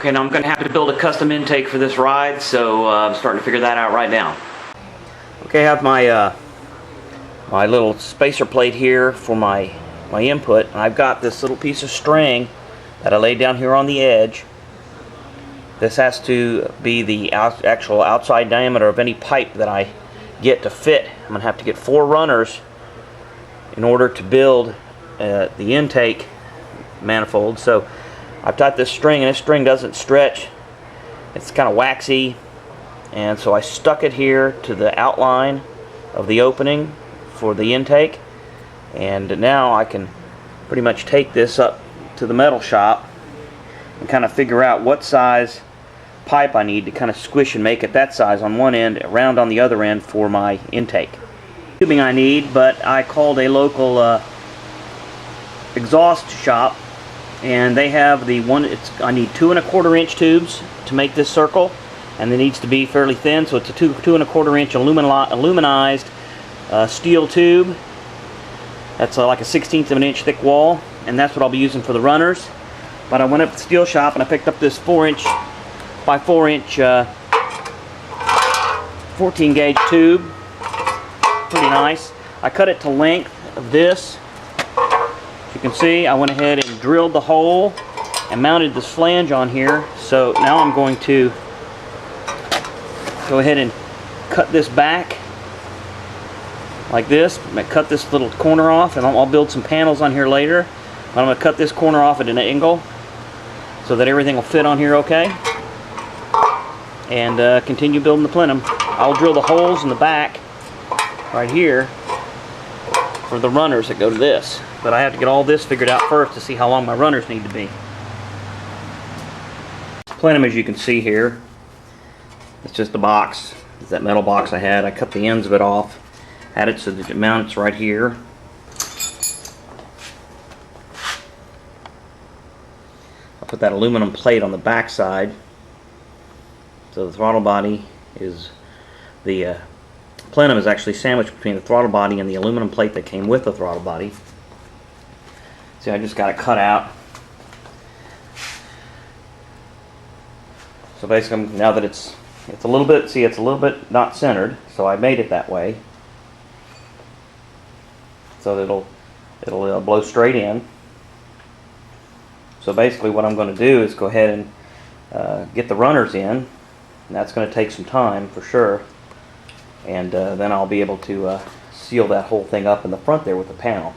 and I'm going to have to build a custom intake for this ride, so I'm starting to figure that out right now. Okay, I have my my little spacer plate here for my input, and I've got this little piece of string that I laid down here on the edge. This has to be the actual outside diameter of any pipe that I get to fit. I'm going to have to get 4 runners in order to build the intake manifold. So I've tied this string, and this string doesn't stretch. It's kind of waxy, and so I stuck it here to the outline of the opening for the intake, and now I can pretty much take this up to the metal shop and kind of figure out what size pipe I need to kind of squish and make it that size on one end, round on the other end for my intake. Tubing I need, but I called a local exhaust shop, and they have the one. I need 2 1/4 inch tubes to make this circle, and it needs to be fairly thin, so it's a 2 1/4 inch aluminized steel tube. That's like a 1/16 of an inch thick wall, and that's what I'll be using for the runners. But I went up to the steel shop and I picked up this 4 inch by 4 inch 14 gauge tube. Pretty nice. I cut it to length of this. As you can see, I went ahead and drilled the hole and mounted this flange on here. So now I'm going to go ahead and cut this back like this. I'm going to cut this little corner off, and I'll build some panels on here later. But I'm going to cut this corner off at an angle so that everything will fit on here okay, and continue building the plenum. I'll drill the holes in the back right here for the runners that go to this, but I have to get all this figured out first to see how long my runners need to be. Plenum, as you can see here, it's just a box. It's that metal box I had. I cut the ends of it off, had it so that it mounts right here. I'll put that aluminum plate on the back side, so the throttle body is the plenum is actually sandwiched between the throttle body and the aluminum plate that came with the throttle body. See, I just got it cut out. So basically, now that it's a little bit, see, it's a little bit not centered, so I made it that way, so that it'll blow straight in. So basically, what I'm going to do is go ahead and get the runners in, and that's going to take some time for sure. And then I'll be able to seal that whole thing up in the front there with the panel.